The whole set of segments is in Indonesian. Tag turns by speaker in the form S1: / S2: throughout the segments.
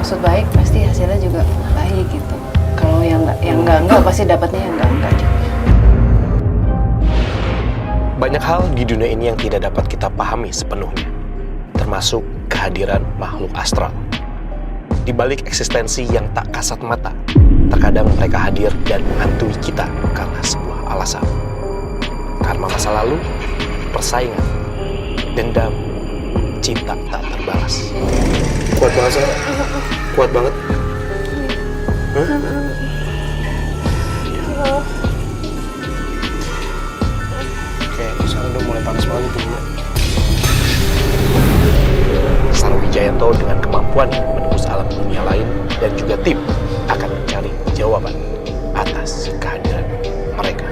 S1: bermaksud baik pasti hasilnya juga baik gitu. Kalau yang enggak pasti dapatnya yang enggak juga.
S2: Banyak hal di dunia ini yang tidak dapat kita pahami sepenuhnya, termasuk kehadiran makhluk astral. Di balik eksistensi yang tak kasat mata, terkadang mereka hadir dan menghantui kita karena sebuah alasan. Karena masa lalu, persaingan, dendam, cinta tak terbalas. Kuat banget, Sarah. Kuat banget. Oke, sekarang udah mulai panas banget tubuhnya. Sarah Wijayanto dengan kemampuannya menembus alam dunia lain dan juga tim akan mencari jawaban atas kehadiran mereka.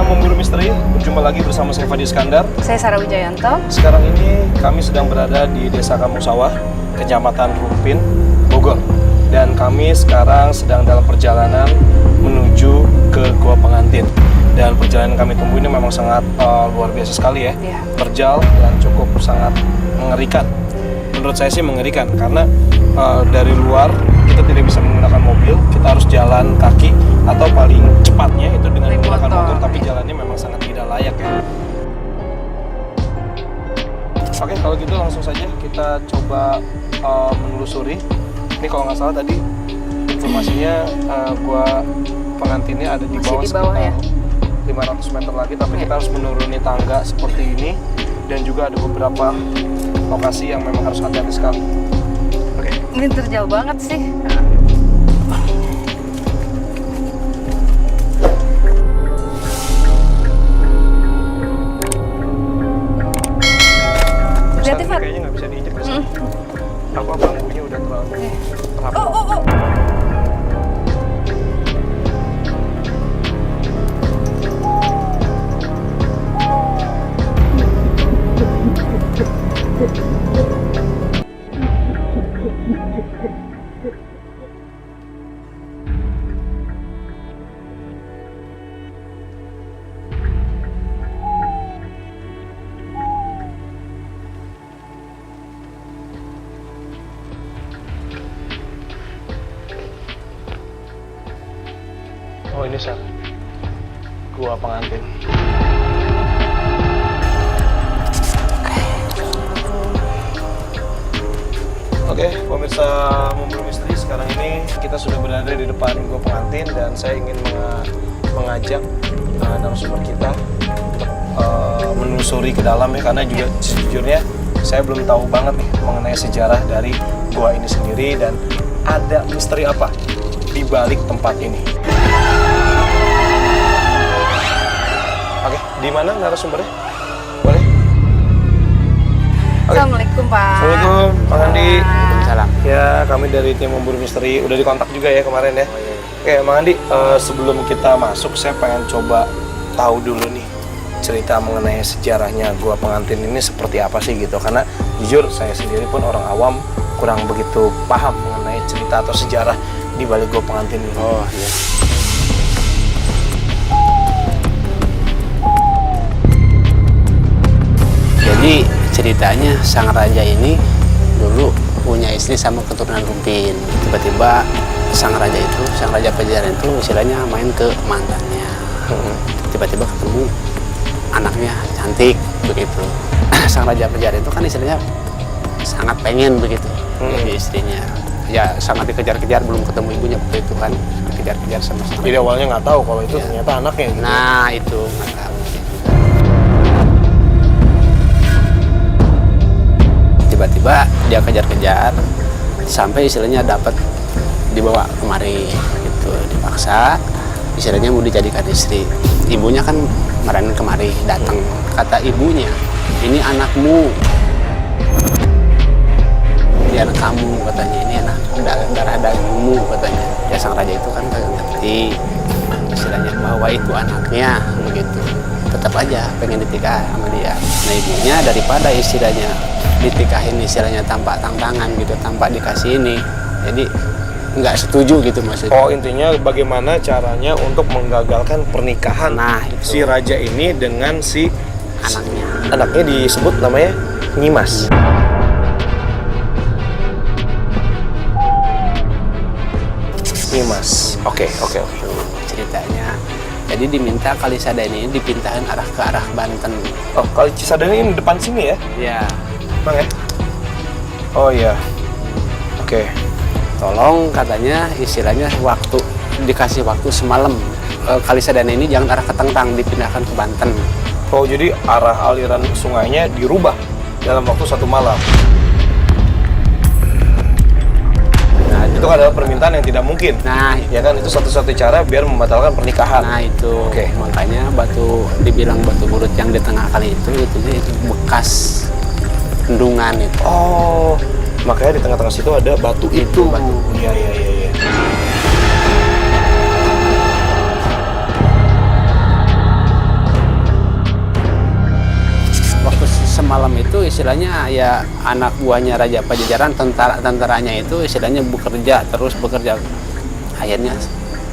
S3: Memburu Misteri, berjumpa lagi bersama saya Fadi Iskandar.
S1: Saya Sarah Wijayanto.
S3: Sekarang ini kami sedang berada di Desa Kampung Sawah, Kecamatan Rumpin, Bogor. Dan kami sekarang sedang dalam perjalanan menuju ke Gua Pengantin. Dan perjalanan kami tempuh ini memang sangat luar biasa sekali ya.
S1: Iya.
S3: Terjal dan cukup sangat mengerikan. Menurut saya sih mengerikan karena dari luar kita tidak bisa menggunakan mobil, kita harus jalan kaki atau paling cepatnya itu dengan menggunakan motor, tapi jalannya memang sangat tidak layak ya. Oke, kalau gitu langsung saja kita coba menelusuri. Ini kalau nggak salah tadi informasinya Gua Pengantinnya ada di bawah,
S1: ya.
S3: 500 meter lagi, tapi kita harus menuruni tangga seperti ini dan juga ada beberapa lokasi yang memang harus hati-hati sekali. Oke.
S1: Ini terjal banget sih. Berarti Fat.
S3: Kayaknya nggak bisa diinjak ke sini. Apa bambunya udah terlalu rapat.
S1: Oh.
S3: Oh ini Sar, Gua Pengantin. Oke, pemirsa Memburu Misteri, sekarang ini kita sudah berada di depan Gua Pengantin dan saya ingin mengajak narasumber kita untuk menelusuri ke dalam ya, karena juga sejujurnya saya belum tahu banget nih mengenai sejarah dari gua ini sendiri dan ada misteri apa di balik tempat ini. Oke, di mana narasumbernya? Boleh? Oke.
S1: Assalamualaikum Pak.
S3: Assalamualaikum, Pak Andi.
S4: Waalaikumsalam.
S3: Ya, kami dari tim Memburu Misteri udah dikontak juga ya kemarin ya. Oke, Mang Andi, sebelum kita masuk saya pengen coba tahu dulu nih cerita mengenai sejarahnya Gua Pengantin ini seperti apa sih gitu. Karena jujur saya sendiri pun orang awam kurang begitu paham mengenai cerita atau sejarah di balik Gua Pengantin ini.
S4: Oh iya. Jadi ceritanya sang raja ini dulu punya istri sama keturunan Rumpin. Tiba-tiba sang raja Pajajaran itu istilahnya main ke mantannya. Tiba-tiba ketemu anaknya cantik begitu. Sang raja Pajajaran itu kan istilahnya sangat pengen begitu jadi istrinya. Ya sangat dikejar-kejar, belum ketemu ibunya waktu itu kan, dikejar-kejar sama sang.
S3: Jadi awalnya nggak tahu kalau itu ternyata anaknya gitu.
S4: Nah itu nggak tahu. Tiba-tiba dia kejar-kejar sampai istilahnya dapat dibawa kemari gitu, dipaksa istilahnya mau dijadikan istri. Ibunya kan marahin kemari, datang, kata ibunya, ini anakmu, ini anak kamu katanya, ini anak darah dagingmu katanya. Ya sang raja itu kan kagak ngerti, istilahnya bahwa itu anaknya begitu, tetap aja pengen ditikah sama dia. Nah ibunya daripada istilahnya ditikahin istilahnya tanpa tantangan gitu, tanpa dikasih ini, jadi nggak setuju gitu maksudnya.
S3: Oh, intinya bagaimana caranya untuk menggagalkan pernikahan
S4: Nah, itu.
S3: si raja ini dengan si
S4: Anaknya.
S3: anaknya disebut namanya Nyimas. Nyimas. Oke.
S4: Ceritanya. Jadi diminta Kalisadeni ini dipindahin ke arah Banten.
S3: Oh, kali Cisadane ini depan sini ya?
S4: Ya,
S3: Bang ya? Oh iya. Oke.
S4: tolong katanya istilahnya dikasih waktu semalam. Kalisadeni ini jangan arah ke Tengtang, dipindahkan ke Banten.
S3: Oh, jadi arah aliran sungainya dirubah dalam waktu 1 malam.
S4: Nah,
S3: Itu adalah permintaan yang tidak mungkin.
S4: Nah,
S3: Ya kan, itu satu-satunya cara biar membatalkan pernikahan.
S4: Nah itu,
S3: Oke.
S4: makanya dibilang batu burut yang di tengah kali itu bekas bendungan itu.
S3: Oh, makanya di tengah-tengah situ ada batu itu.
S4: Batu.
S3: Iya.
S4: Waktu semalam itu istilahnya ya anak buahnya Raja Pajajaran, tentaranya itu istilahnya bekerja. Akhirnya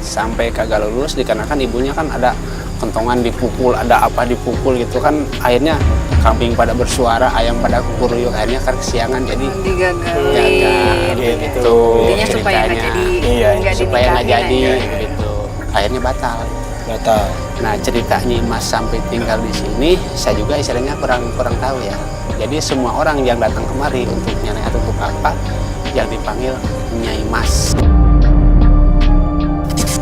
S4: sampai kagak lulus dikarenakan ibunya kan ada kentongan dipukul, ada apa dipukul gitu kan. Akhirnya kambing pada bersuara, ayam pada kukuruyuk, akhirnya kan kesiangan jadi
S1: Digagalin.
S4: gagal gitu
S1: Intinya supaya nggak
S4: ceritanya.
S1: jadi
S3: Iya,
S4: Supaya nggak
S1: dinikahin
S4: jadi
S1: aja.
S4: gitu. Akhirnya batal.
S3: Batal.
S4: Nah ceritanya Mas sampai tinggal di sini, saya juga istilahnya kurang tahu ya. Jadi semua orang yang datang kemari untuk nyari atau untuk apa, yang dipanggil Nyai Mas.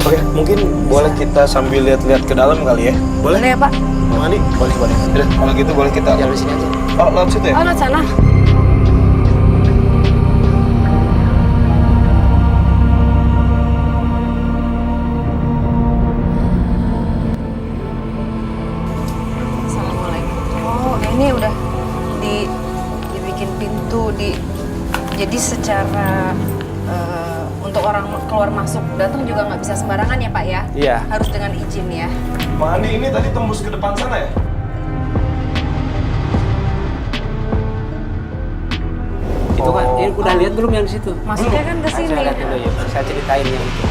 S3: Oke, mungkin boleh kita sambil lihat-lihat ke dalam kali ya? Boleh?
S1: Boleh ya Pak?
S3: Bang Andi?
S4: Boleh.
S3: Udah, kalau gitu boleh kita...
S4: Jalan di sini aja.
S3: Oh, lewat situ ya?
S1: Oh, lewat sana. Assalamualaikum. Oh, ini udah dibikin pintu jadi secara untuk orang keluar masuk datang juga nggak bisa sembarangan ya Pak ya?
S4: Iya.
S1: Harus dengan izin ya.
S3: Bang Andi, ini tadi tembus ke depan sana ya?
S4: Itu kan, ini udah lihat belum yang di situ?
S1: Masuknya kan ke sini.
S4: Saya lihat dulu ya, saya ceritain yang itu.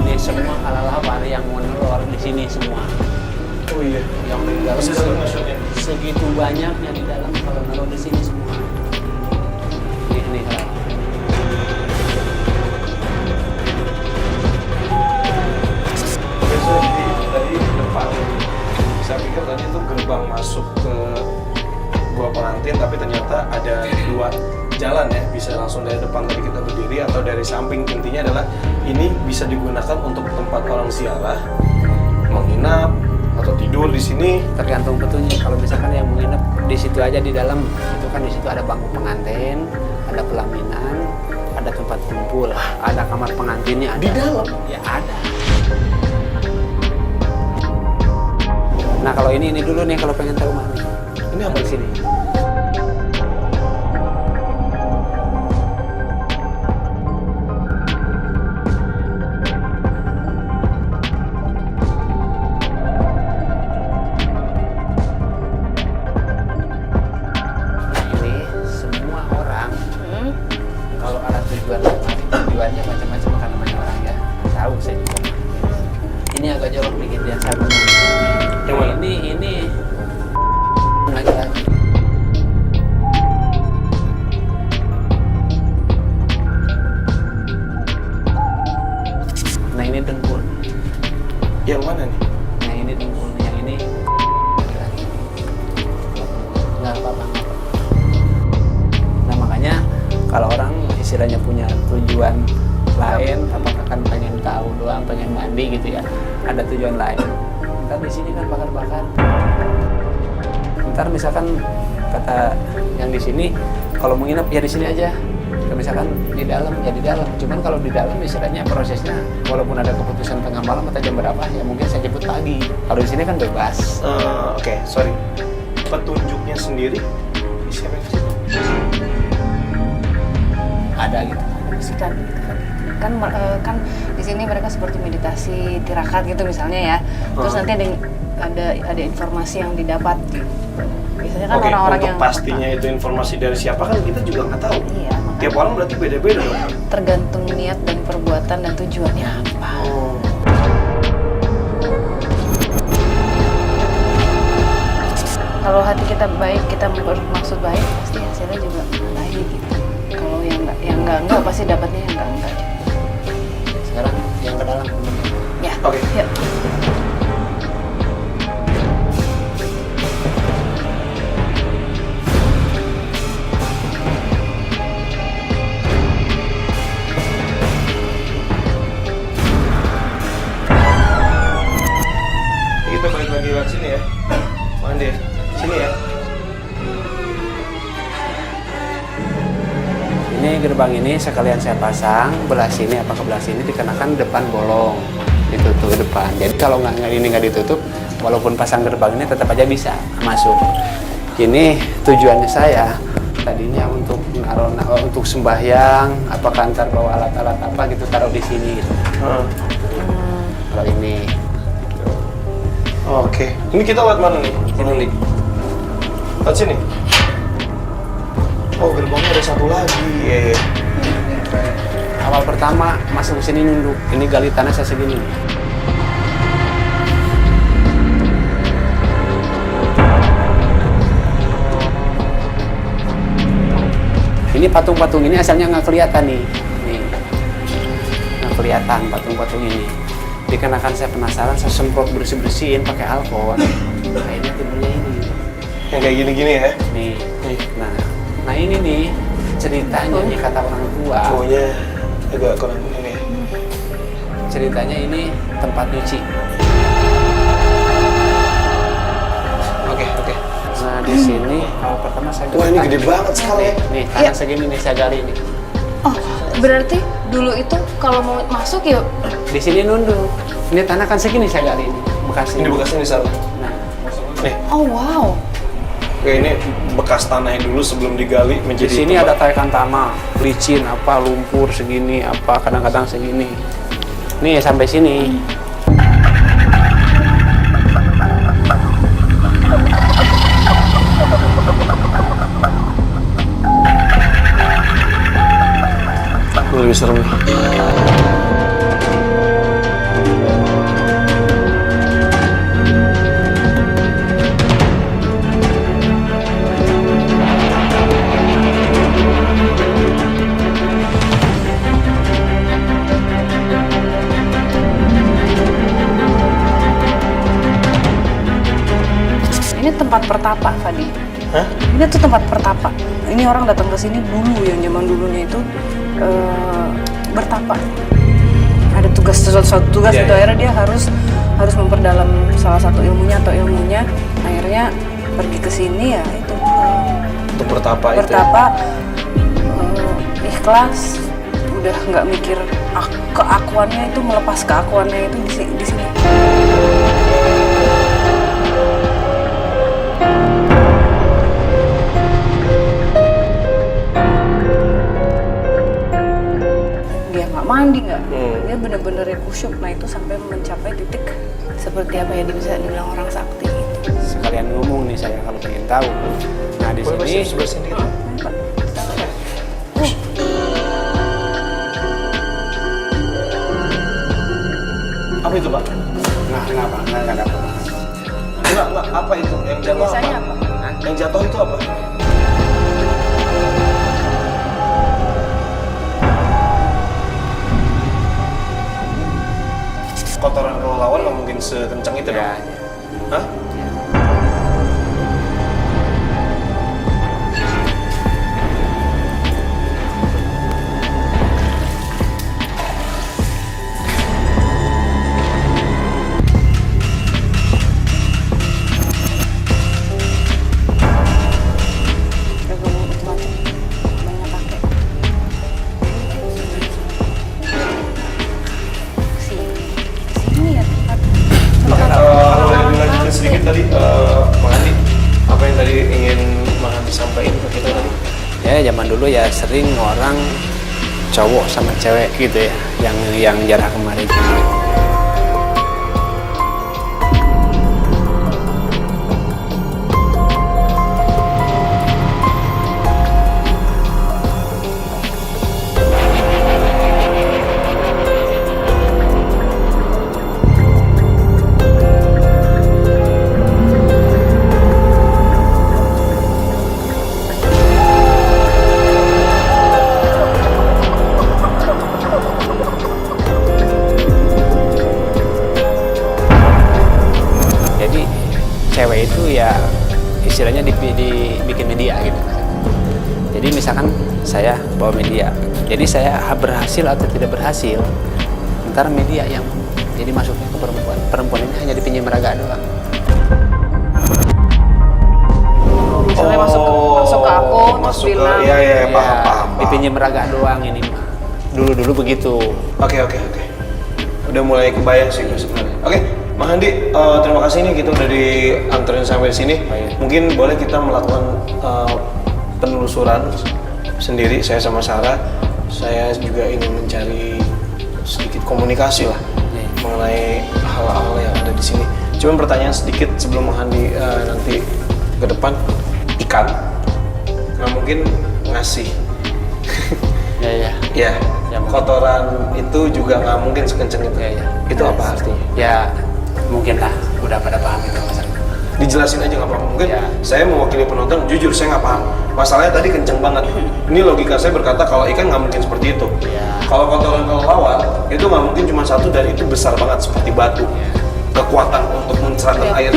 S4: Ini semua hal-hal yang menelur di sini semua.
S3: Oh iya.
S4: Yang di dalam
S3: Masih sering maksudnya?
S4: segitu banyaknya di dalam kalau naruh di sini semua. Ini hal.
S3: Biasa tadi depan, saya pikir tadi itu gerbang masuk ke gua pengantin, tapi ternyata ada 2 jalan ya, bisa langsung dari depan tadi kita berdiri atau dari samping. Intinya adalah ini bisa digunakan untuk tempat orang ziarah, menginap atau tidur di sini.
S4: Tergantung petunjuk. Kalau misalkan yang menginap di situ aja di dalam, itu kan di situ ada bangku pengantin, ada pelaminan, ada tempat kumpul, ada kamar pengantinnya. Ada.
S3: Di dalam?
S4: Ya ada. Nah kalau ini dulu nih kalau pengen tahu mah nih.
S3: Ini apa
S4: Di sini. Ini semua orang kalau ada tujuannya macam-macam kan namanya orang ya. Tahu saya juga. Ini agak jorok dikit ya saya ngomong.
S3: Yang mana?
S4: Ini lagi-lagi. Nah ini dengkul.
S3: Yang mana nih?
S4: Nah ini dengkul. Yang ini lagi-lagi. Nggak apa-apa. Nah makanya kalau orang istilahnya punya tujuan lain, apakah kan pengen tahu doang, pengen mandi gitu ya, ada tujuan lain. Ntar di sini kan bakar-bakar. Ntar misalkan kata yang di sini, kalau menginap ya di sini aja. Kalau misalkan di dalam ya di dalam. Cuman kalau di dalam istilahnya prosesnya, walaupun ada keputusan tengah malam atau jam berapa, ya mungkin saya jemput pagi. Kalau di sini kan bebas.
S3: Oke, sorry. Petunjuknya sendiri siapa yang kasih tahu?
S4: ada gitu.
S1: Bisikan gitu kan. Kan di sini mereka seperti meditasi tirakat gitu misalnya ya. Terus nanti ada informasi yang didapat gitu. Biasanya kan
S3: Oke,
S1: orang-orang
S3: untuk
S1: yang
S3: pastinya itu informasi dari siapa kan kita juga nggak tahu.
S1: Iya, makanya
S3: Tiap orang berarti beda-beda dong.
S1: tergantung niat dan perbuatan dan tujuannya apa.
S3: Oh.
S1: Kalau hati kita baik, kita bermaksud baik, pasti hasilnya juga baik gitu. Kalau yang enggak pasti dapatnya yang enggak juga.
S4: Sekarang yang ke dalam.
S1: Ya.
S3: Oke.
S1: Yuk.
S3: Kita balik lagi lewat sini ya. Mandi ya. Sini ya.
S4: Ini gerbang ini sekalian saya pasang belah sini apa ke belah sini dikenakan depan bolong, ditutup ke depan. Jadi kalau nggak ditutup, walaupun pasang gerbang ini tetap aja bisa masuk. Ini tujuannya saya tadinya untuk untuk sembahyang, apakah antar bawa alat-alat apa gitu taruh di sini. Gitu. Kalau ini.
S3: Oke. Ini kita lewat mana nih?
S4: Sini.
S3: Lewat sini. Oh, gerbangnya ada satu lagi. Iya.
S4: Awal pertama masuk ke sini nunduk. Ini gali tanah saya segini. Ini patung-patung ini asalnya nggak kelihatan nih. Nih. Nggak kelihatan patung-patung ini. Dikarenakan saya penasaran, saya semprot bersih-bersihin pakai alkohol. Akhirnya timbulnya ini.
S3: Yang kayak gini-gini ya.
S4: Nih. Nah ini nih ceritanya nih kata orang tua.
S3: Baunya agak kurang ini ya.
S4: Ceritanya ini tempat nyuci.
S3: Oke.
S4: Nah di sini awal pertama saya
S3: Wah, ini gede banget sekali ya.
S4: Nih tanah segini nih saya gali nih.
S1: Oh, berarti dulu itu kalau mau masuk ya
S4: Di sini nunduk. Ini tanah kan segini saya gali ini. Bekasnya.
S3: Ini bekasnya di sana.
S4: Nah
S3: Nih.
S1: oh wow.
S3: Oke, ini bekas tanahnya dulu sebelum digali
S4: di
S3: menjadi
S4: sini
S3: tempat.
S4: ada tarikan tanah, licin apa lumpur segini apa kadang-kadang segini. Nih sampai sini.
S3: Lebih serem nih.
S1: Ini tempat pertapa, Fadi.
S3: Hah?
S1: Ini tuh tempat pertapa. Ini orang datang ke sini dulu yang zaman dulunya itu bertapa. Ada suatu tugas
S3: Iya,
S1: gitu,
S3: iya.
S1: akhirnya dia harus memperdalam salah satu ilmunya akhirnya pergi ke sini ya itu
S3: Untuk bertapa itu.
S1: bertapa, ikhlas, udah nggak mikir keakuannya itu, melepas keakuannya itu di sini. Dia nggak mandi nggak, dia bener-bener yang kusyuk. Nah itu sampai mencapai titik seperti apa yang bisa dibilang orang sakti gitu.
S4: Sekalian ngomong nih saya kalau pengen tahu. Nah di
S3: Boleh
S4: sini
S3: sebelah sini dikit?
S1: Pak.
S3: Apa itu, Pak?
S4: nggak ada apa.
S3: Enggak, apa itu? Yang jatuh
S1: Biasanya
S3: apa?
S1: apa?
S3: Yang jatuh itu apa? Kotoran kalau lawan nggak mungkin sekencang itu
S4: Ya,
S3: dong? Hah? Tadi, Bang Andi, apa yang tadi ingin Bang Andi sampaikan ke kita tadi?
S4: ya zaman dulu ya sering orang cowok sama cewek gitu ya, yang jarang kemarin. Jadi cewek itu ya istilahnya dibikin media gitu. Jadi misalkan saya bawa media, jadi saya berhasil atau tidak berhasil, ntar media yang jadi masuknya ke perempuan. Perempuan ini hanya dipinjam raga doang.
S1: Misalnya masuk ke aku terus
S3: masuk ke,
S1: bilang
S3: iya, paham.
S4: Dipinjam raga doang ini mah. Dulu begitu.
S3: Oke. Udah mulai kebayang sih gue sebenarnya. Oke, Mang Handi, terima kasih nih kita udah dianterin sampai sini.
S4: Baik.
S3: Mungkin boleh kita melakukan penelusuran sendiri, saya sama Sarah. Saya juga ingin mencari sedikit komunikasi lah mengenai hal-hal yang ada di sini. Cuman pertanyaan sedikit sebelum Mang Handi nanti ke depan, ikan nggak mungkin ngasih.
S4: Ya.
S3: Ya,
S4: Ya, mungkin.
S3: kotoran itu juga nggak mungkin sekenceng itu.
S4: Ya.
S3: Itu apa artinya?
S4: Ya mungkin lah, udah pada paham itu masalahnya.
S3: Dijelasin aja nggak apa-apa. Mungkin
S4: Ya.
S3: saya mewakili penonton, jujur saya nggak paham. Masalahnya tadi kenceng banget. Ini logika saya berkata kalau ikan nggak mungkin seperti itu.
S4: Ya.
S3: Kalau kotoran kelelawar itu nggak mungkin cuma satu dan itu besar banget seperti batu. Kekuatan untuk mencerahkan air.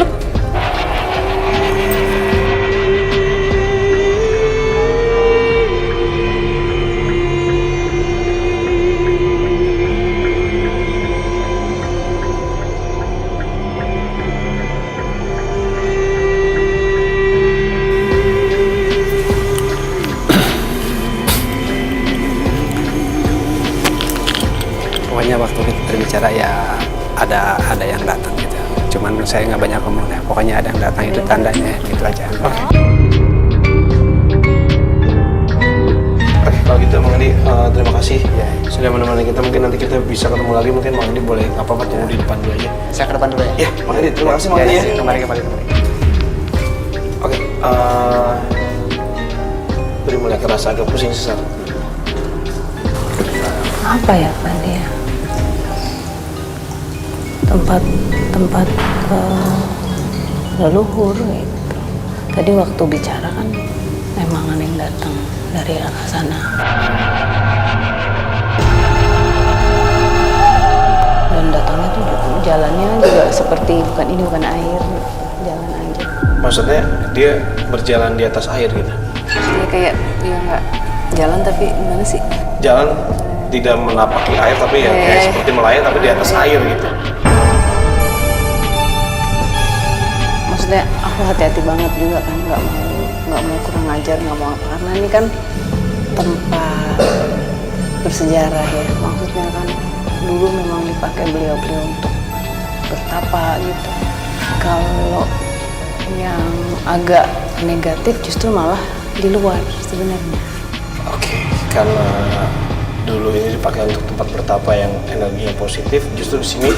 S4: Pokoknya waktu kita berbicara ya ada yang datang gitu. Cuman saya nggak banyak ngomong ya. Pokoknya ada yang datang itu tandanya gitu aja.
S3: Oke, kalau gitu Mang Handi, terima kasih
S4: Ya.
S3: sudah menemani kita. Mungkin nanti kita bisa ketemu lagi. Mungkin Mang Handi boleh nggak apa-apa tunggu di depan dulu aja.
S4: Saya ke depan dulu ya.
S3: Ya, Mang Handi, terima kasih Mang Handi ya.
S4: Kembali.
S3: Oke, udah mulai kerasa agak pusing sesak.
S5: Apa ya tadi ya, tempat leluhur gitu. Tadi waktu bicara kan memang ada yang datang dari arah sana dan datangnya tuh jalannya juga seperti bukan air, jalan aja.
S3: Maksudnya dia berjalan di atas air gitu.
S1: dia kayak dia nggak jalan tapi gimana sih?
S3: Jalan tidak menapaki air tapi ya kayak seperti melayang tapi di atas air gitu.
S5: Maksudnya aku hati-hati banget juga kan, nggak mau kurang ajar, nggak mau apa, karena ini kan tempat bersejarah ya. Maksudnya kan dulu memang dipakai beliau-beliau untuk bertapa gitu. Kalau yang agak negatif justru malah di luar sebenarnya.
S3: Oke, karena dulu ini dipakai untuk tempat bertapa yang energinya positif, justru di sini.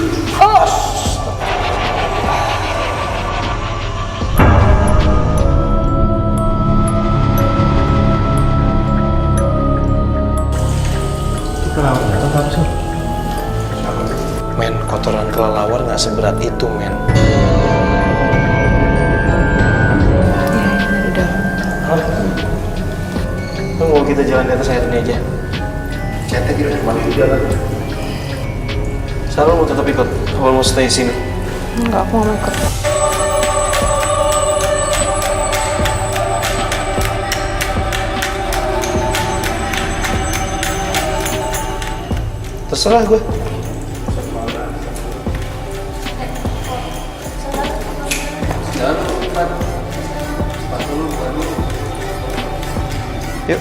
S3: Men, kotoran kelelawar nggak seberat itu, men. Lu mau kita jalan di atas air ini aja? Cetek di depan itu jalan. Sarah mau tetap ikut? Apa mau stay sini?
S5: Enggak, aku mau ikut.
S3: Terserah gue. Yuk.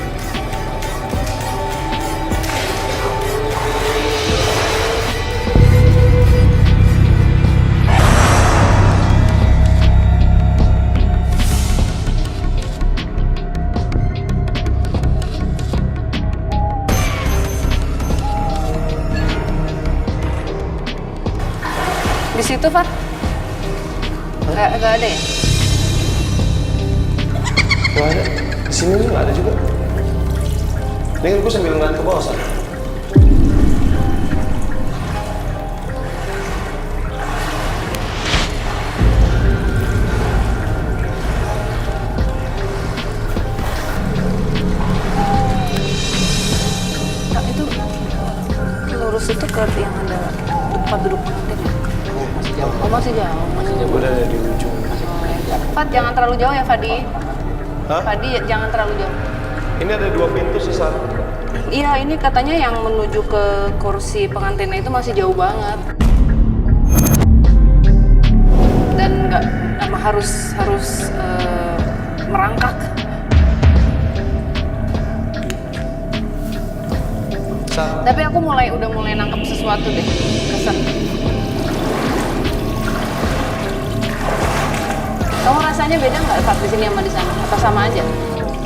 S1: Di situ, Fat? Nggak ada ya?
S3: Nggak ada. Di sini nih nggak ada juga. Dengar gue sambil ngeliat ke bawah sana.
S1: Pak, itu lurus itu ke yang ada tempat duduk pengantin ya? Masih jauh. Oh, masih jauh.
S3: Gue udah ada di ujung.
S1: Fat, jangan terlalu jauh ya, Fadi.
S3: Hah?
S1: Fadi, jangan terlalu jauh.
S3: Ini ada 2 pintu sih, Sar.
S1: Iya, ini katanya yang menuju ke kursi pengantinnya itu masih jauh banget. Dan nggak harus merangkak.
S3: Sar.
S1: Tapi aku udah mulai nangkep sesuatu deh, kesan. Kamu rasanya beda nggak Fat di sini sama di sana? Apa sama aja?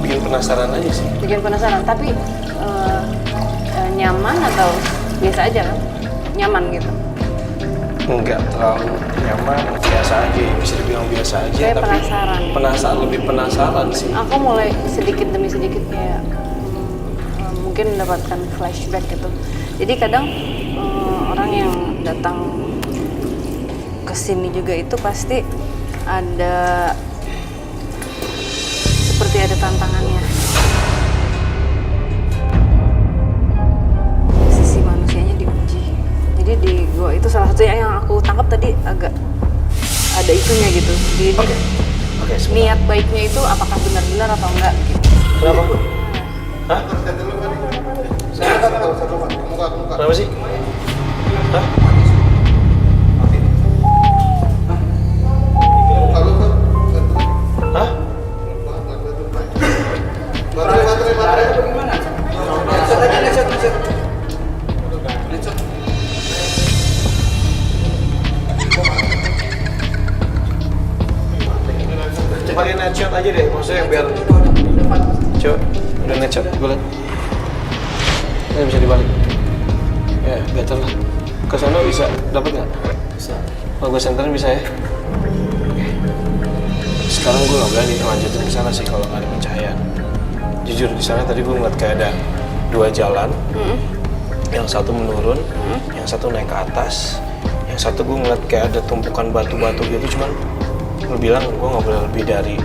S3: Bikin penasaran aja sih.
S1: Bikin penasaran, tapi nyaman atau biasa aja kan? Nyaman gitu.
S3: Enggak terlalu nyaman, biasa aja. Bisa dibilang biasa aja.
S1: Saya
S3: tapi
S1: penasaran.
S3: lebih penasaran sih.
S1: Aku mulai sedikit demi sedikit kayak mungkin mendapatkan flashback gitu. Jadi kadang orang yang datang ke sini juga itu pasti ada seperti ada tantangannya. Sisi manusianya diuji. Jadi di gua itu salah satu yang aku tangkap tadi agak ada itunya gitu. Jadi
S3: Oke, sebentar.
S1: niat baiknya itu apakah benar-benar atau enggak gitu.
S3: Kenapa? Hah? Kenapa sih? Hah? Hah? Pakai net shot aja deh, maksudnya biar coba udah net shot, gue liat ini bisa dibalik ya, better lah. Ke sana bisa, dapat nggak? Bisa. Kalau gue senterin bisa ya? Oke. Sekarang gue nggak berani lanjutin ke sana sih kalau nggak ada pencahayaan. Jujur di sana tadi gue ngeliat kayak ada 2 jalan, yang satu menurun, yang satu naik ke atas, yang satu gue ngeliat kayak ada tumpukan batu-batu gitu, cuman lu bilang gue nggak boleh lebih dari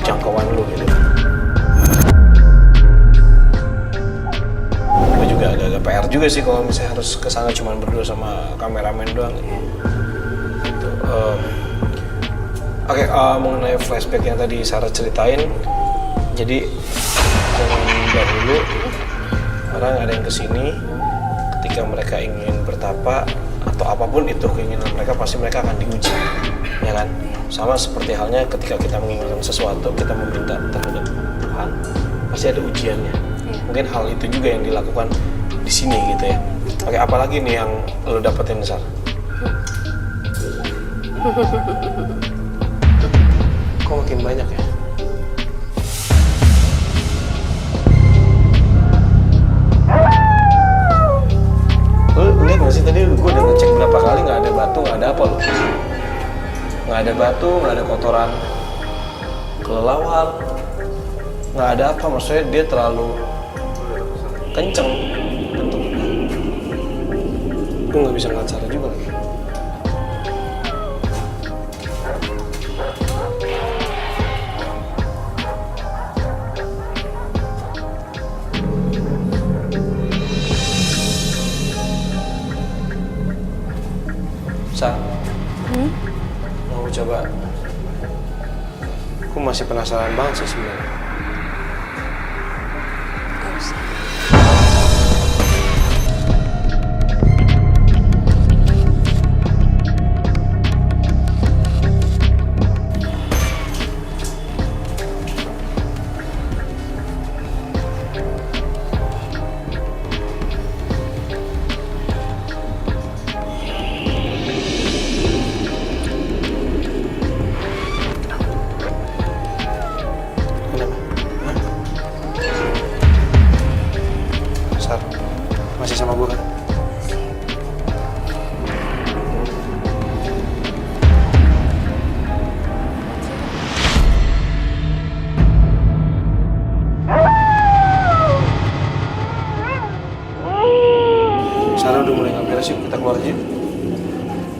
S3: jangkauan lu gitu. Gue juga agak PR juga sih kalau misalnya harus kesana cuma berdua sama kameramen doang. Gitu. Oke, mengenai flashback yang tadi Sarah ceritain, jadi zaman dahulu orang ada yang kesini ketika mereka ingin bertapa atau apapun itu keinginan mereka, pasti mereka akan diuji, ya kan? Sama seperti halnya ketika kita menginginkan sesuatu, kita meminta terhadap Tuhan, pasti ada ujiannya. Mungkin hal itu juga yang dilakukan di sini gitu ya. Oke, apalagi nih yang lo dapetin, Sar? Kok makin banyak ya? Lo lihat nggak sih tadi gue udah ngecek berapa kali, nggak ada batu, nggak ada apa lo? Nggak ada batu, nggak ada kotoran kelelawar, nggak ada apa, maksudnya dia terlalu kenceng bentuknya. Gue nggak bisa ngeliat Sarah juga lagi. Sa, mau coba? Aku masih penasaran banget sih sebenarnya. Kenapa?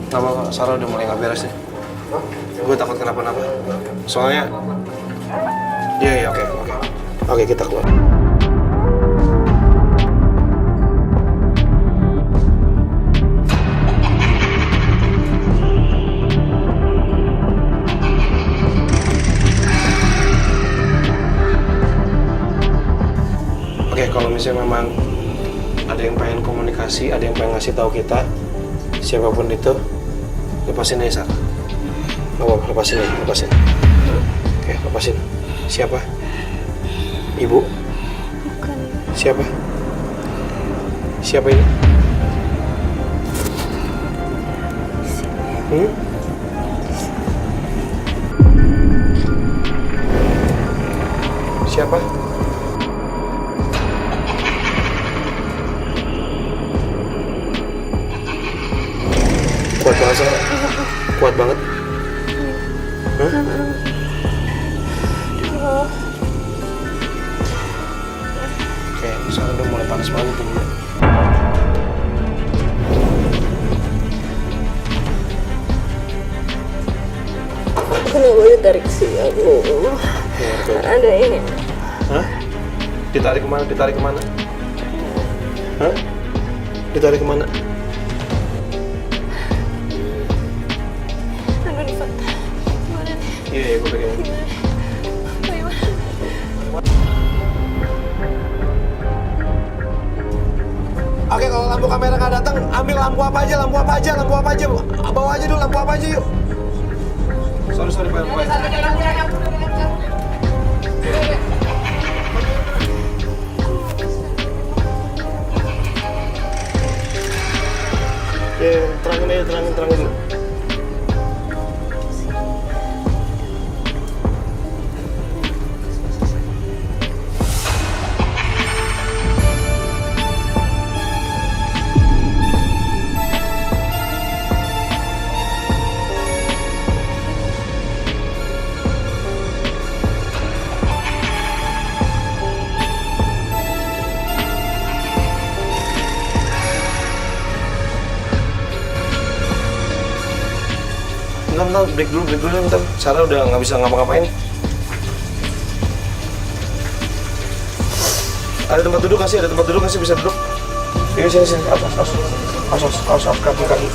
S3: Gak apa-apa, Sarah udah mulai gak beres nih. Gue takut kenapa-napa. Soalnya... Iya, oke. Oke, kita keluar. Oke, kalau misalnya memang ada yang pengen komunikasi, ada yang pengen ngasih tahu kita, siapapun itu, lepasin aja, Sarah. Gak apa-apa, lepasin. Oke, lepasin. Siapa? Ibu?
S1: Bukan.
S3: Siapa? Siapa ini? Siapa? Kuat banget, Sarah. Kuat banget. Hah? Oke, Sarah udah mulai panas banget tuh.
S1: Kenapa ditarik sih aku? Ada ini.
S3: Hah? Ditarik kemana? Hah? Ditarik kemana?
S1: Aduh, Rifat. Gimana nih?
S3: Iya, gue pegang.
S1: Gimana?
S3: Oke, kalau lampu kamera nggak datang, ambil lampu apa aja. Bawa aja dulu lampu apa aja, yuk. Sorry, Pak. Ya, terangin dulu. Bentar, break dulu, bentar. Sarah udah nggak bisa ngapa-ngapain. Ada tempat duduk kasih, bisa duduk. Ini sini, awas, kaki.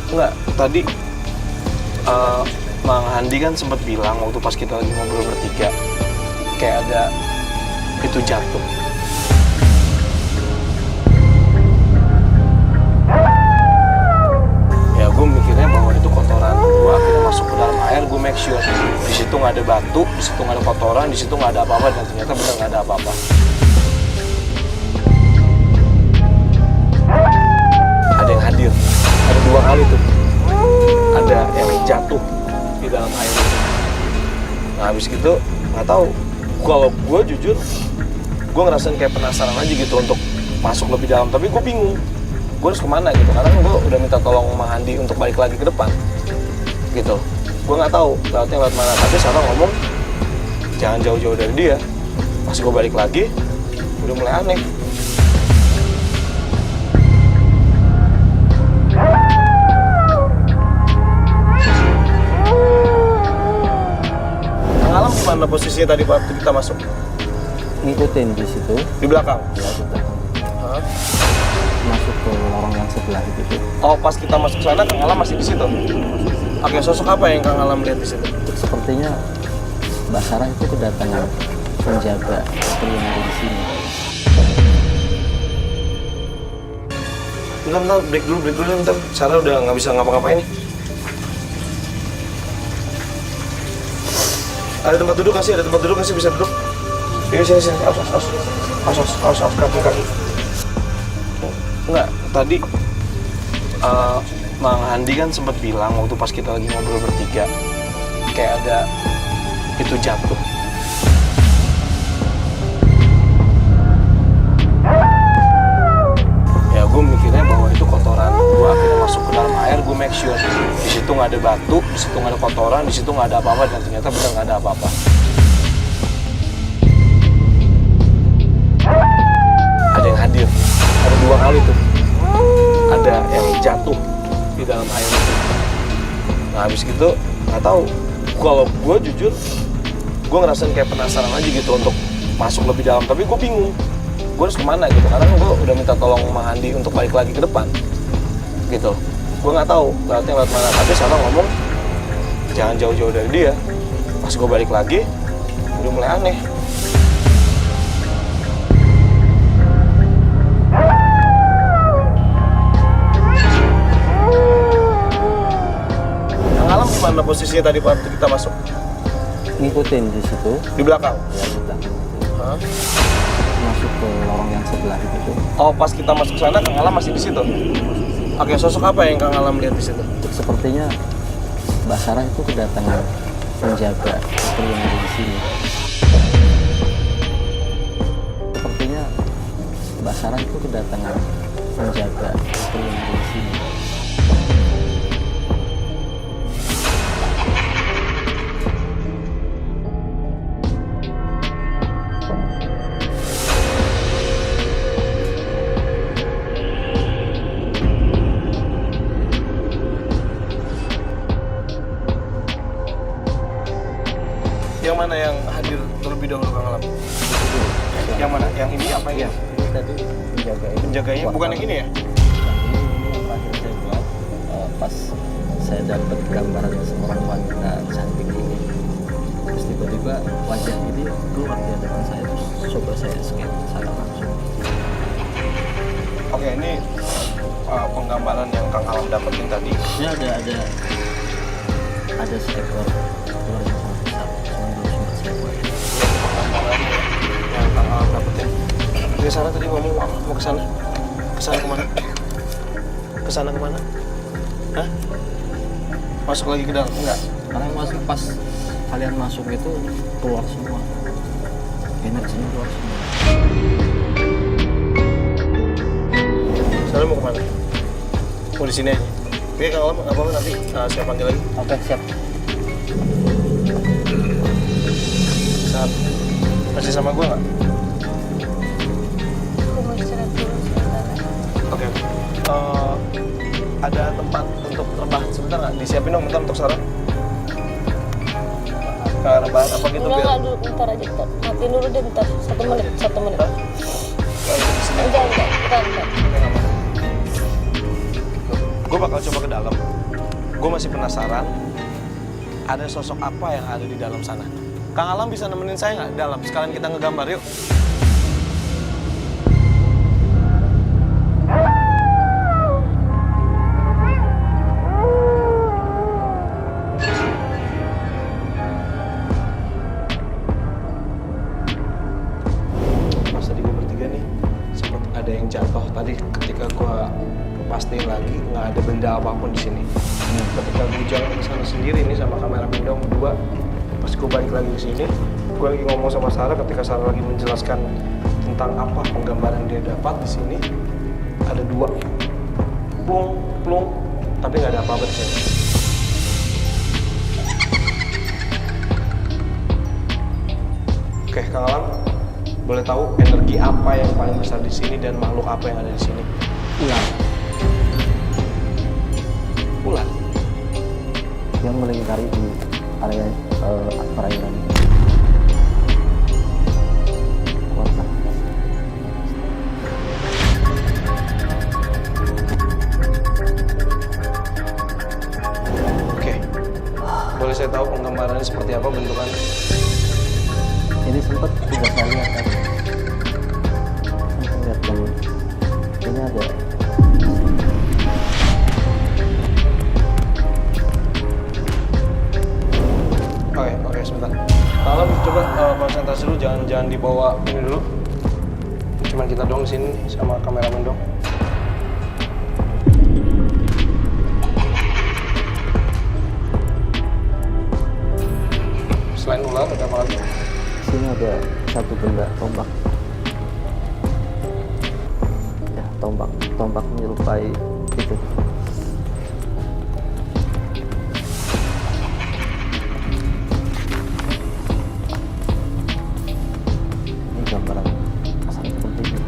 S3: Enggak, tadi Mang Handi kan sempat bilang waktu pas kita lagi ngobrol bertiga, kayak ada itu jatuh. Ya gue mikirnya bahwa itu kotoran. Gue akhirnya masuk ke dalam air, gue make sure di situ nggak ada batu, di situ nggak ada kotoran, di situ nggak ada apa-apa, dan ternyata benar nggak ada apa-apa. Ada yang hadir, ada 2 kali tuh. Ada yang jatuh di dalam air itu. Nah habis gitu nggak tahu. Kalau gue jujur, gue ngerasain kayak penasaran aja gitu untuk masuk lebih dalam, tapi gue bingung. Gue harus kemana gitu, karena gue udah minta tolong Mang Handi untuk balik lagi ke depan gitu. Gue nggak tahu lautnya lewat mana, tapi Sarah ngomong jangan jauh-jauh dari dia. Pas gue balik lagi udah mulai aneh. Kang Alam gimana posisinya tadi waktu kita masuk?
S6: Ngikutin di situ
S3: Di belakang?
S6: ya, kita
S3: Hah?
S6: masuk ke lorong yang sebelah itu.
S3: Oh, pas kita masuk sana Kang Alam masih di situ. Oke, sosok apa yang Kang Alam lihat di situ?
S6: Sepertinya Mbak Sarah itu kedatangan penjaga seperti yang ada di sini.
S3: Bentar, break dulu, bentar. Sarah udah nggak bisa ngapa-ngapain. Ada tempat duduk kasih, bisa duduk. Ini sini, awas, kaki. Enggak, tadi Mang Handi kan sempat bilang waktu pas kita lagi ngobrol bertiga, kayak ada itu jatuh. Ya gue mikirnya bahwa itu kotoran. Gue akhirnya masuk ke dalam air, gue make sure di situ nggak ada batu, di situ nggak ada kotoran, di situ nggak ada apa-apa, dan ternyata benar nggak ada apa-apa. Ada yang hadir, ada 2 kali tuh. Ada yang jatuh di dalam air itu. Nah habis gitu nggak tahu. Kalau gue jujur, gue ngerasain kayak penasaran aja gitu untuk masuk lebih dalam. Tapi gue bingung, gue harus kemana gitu. Karena gue udah minta tolong Mang Andi untuk balik lagi ke depan, gitu. Gue nggak tahu lewatnya lewat mana. Tapi Sarah ngomong jangan jauh-jauh dari dia. Pas gue balik lagi, udah mulai aneh. Alam di mana posisinya tadi waktu kita masuk?
S6: Ngikutin di situ
S3: Di belakang.
S6: ya di belakang
S3: Hah?
S6: masuk ke lorong yang sebelah itu.
S3: Oh, pas kita masuk sana Kang Alam masih di situ. Oke, sosok apa yang Kang Alam lihat di situ?
S6: Sepertinya Mbak Sarah itu kedatangan penjaga seperti yang ada di sini. Sepertinya Mbak Sarah itu kedatangan penjaga seperti yang ada di sini.
S3: Yang mana yang hadir terlebih dahulu Kang Alam? Yang mana? Yang ini apa ya?
S6: Ini tadi penjaga itu.
S3: Penjaganya bukan yang ini ya?
S6: Ini yang terakhir saya buat pas saya dapat gambaran seorang wanita cantik ini. Terus tiba-tiba wajah ini keluar di hadapan saya, terus coba saya scan secara langsung.
S3: Oke, ini penggambaran yang Kang Alam dapetin tadi.
S6: Ini ada seekor ular yang sangat besar, cuma belum sempat saya buat.
S3: Penggambaran yang Kang Alam dapetin. Oke, Sarah tadi ngomong mau ke sana. Ke sana kemana? Ke sana kemana? Hah? Masuk lagi ke dalam? Enggak.
S6: Karena yang masuk pas kalian masuk itu keluar semua, energinya keluar semua.
S3: Sarah mau kemana? Mau di sini aja. Oke, Kang Alam, apa nanti saya panggil lagi.
S6: Oke, siap.
S3: Saat masih sama gue nggak?
S1: Aku mau istirahat dulu sebentar.
S3: Oke. Ada tempat untuk rebahan sebentar nggak? Disiapin dong bentar untuk Sarah. Rebahan apa gitu
S1: Enggak,
S3: biar?
S1: enggak, dulu, bentar aja, bentar. Matiin dulu deh, bentar. 1 menit, 1 menit.
S3: Hah?
S1: Enggak, bentar.
S3: Gue bakal coba ke dalam. Gue masih penasaran ada sosok apa yang ada di dalam sana. Kang Alam bisa nemenin saya nggak di dalam? Sekalian kita ngegambar yuk. Pas tadi gue bertiga nih, sempat ada yang jatuh tadi ketika gue pastiin lagi nggak ada benda apapun di sini. Ketika gue jalan ke sana sendiri nih sama kamera bendong berdua, pas gue balik lagi ke sini, gue lagi ngomong sama Sarah ketika Sarah lagi menjelaskan tentang apa penggambaran dia dapat di sini, ada 2 plung, tapi nggak ada apa-apa di sini. Oke, Kang Alam, boleh tahu energi apa yang paling besar di sini dan makhluk apa yang ada di sini?
S6: Ular
S3: Ular.
S6: yang melingkari di area perairan ini. Kuat lah.
S3: Oke. Boleh saya tahu penggambarannya seperti apa bentukannya?
S6: Ini sempat tidak saya lihat tadi. Sempat lihat dan ini ada
S3: Oke, sebentar. Alam, coba konsentrasi dulu, jangan dibawa ini dulu. Cuman kita doang di sini sama kameramen dong. Selain ular, ada apa lagi?
S6: sini ada satu benda tombak. Ya, tombak menyerupai itu. Ini gambaran asal seperti ini.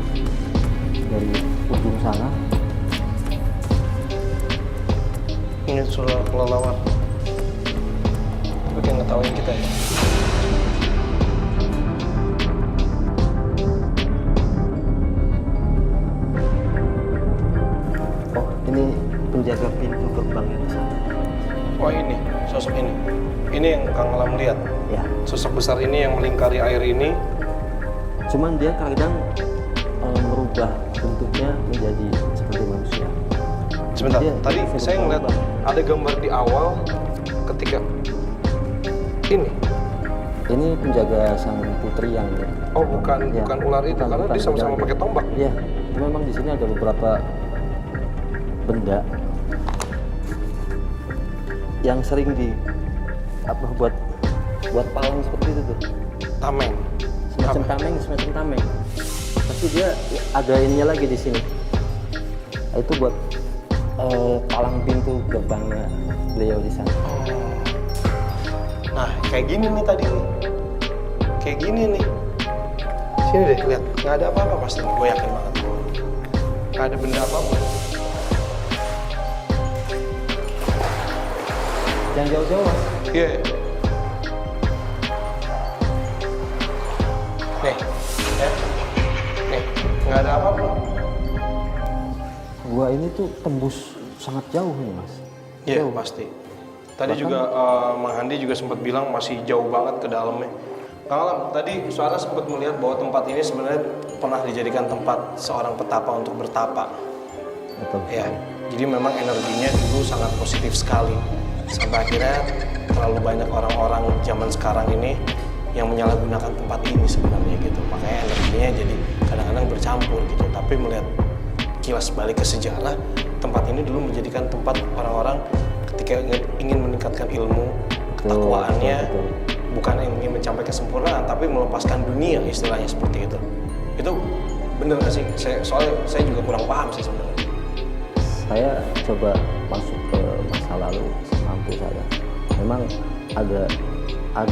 S6: Dari ujung sana
S3: Ini sudah kelelawar. Itu kayak ngetawain kita ya.
S6: Oh, ini penjaga pintu gerbangnya di sana.
S3: Oh ini, sosok ini. Ini yang Kang Alam lihat.
S6: Ya,
S3: Sosok besar ini yang melingkari air ini.
S6: cuman dia kadang merubah bentuknya menjadi seperti manusia.
S3: Sebentar,
S6: Iya,
S3: tadi
S6: saya
S3: saya ngeliat
S6: lupa.
S3: ada gambar di awal ketika ini.
S6: Ini penjaga sang putri yang
S3: Oh bukan,
S6: ya,
S3: bukan ular itu,
S6: bukan,
S3: karena
S6: bukan
S3: dia sama-sama
S6: penjaga.
S3: pakai tombak.
S6: Iya, cuma memang di sini ada beberapa benda yang sering di apa buat palang seperti itu tuh.
S3: Tameng.
S6: Semacam
S3: Apa?
S6: semacam tameng. Tapi dia ada ininya lagi di sini. Itu buat palang pintu gerbangnya beliau di sana.
S3: Nah, kayak gini nih tadi nih. Kayak gini nih. Sini deh, lihat. Nggak ada apa-apa pasti. Gue yakin banget. Nggak ada benda apa-apa.
S6: Jangan jauh-jauh, Mas.
S3: Iya. Nih, ya. Nih, nggak ada apa-apa.
S6: Gua ini tuh tembus sangat jauh nih, Mas.
S3: Iya,
S6: Jauh.
S3: pasti. Tadi
S6: Bahkan-
S3: juga Mang Handi juga sempat bilang masih jauh banget ke dalamnya. Kang Alam, tadi Suara sempat melihat bahwa tempat ini sebenarnya pernah dijadikan tempat seorang petapa untuk bertapa.
S6: Betul.
S3: Ya, jadi memang energinya dulu sangat positif sekali. Sampai akhirnya terlalu banyak orang-orang zaman sekarang ini yang menyalahgunakan tempat ini sebenarnya gitu. Makanya energinya jadi kadang-kadang bercampur gitu. Tapi melihat kilas balik ke sejarah, tempat ini dulu menjadikan tempat orang-orang ketika ingin meningkatkan ilmu, ketakwaannya,
S6: betul.
S3: bukan ingin mencapai kesempurnaan, tapi melepaskan dunia istilahnya seperti itu. Itu bener nggak sih? Soalnya saya juga kurang paham sih sebenarnya.
S6: Saya coba masuk ke masa lalu semampu saya. Memang ada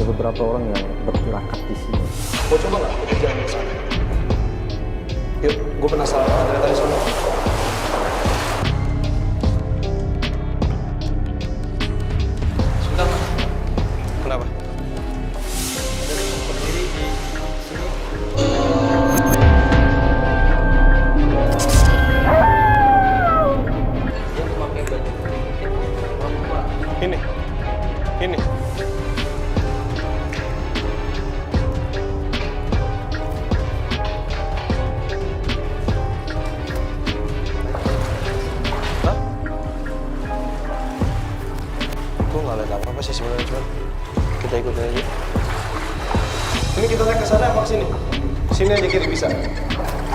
S6: beberapa orang yang bertirakat di sini.
S3: Mau coba nggak kita jalan ke sana? Yuk, gue penasaran banget dari tadi sana. Sebentar, Pak. Kenapa?
S6: Berdiri di sini. Dia memakai baju putih.
S3: Ini. Hah? Gue nggak lihat apa-apa sih sebenarnya, cuman kita ikutin aja. Ini kita naik ke sana apa ke sini? Sini aja kiri bisa.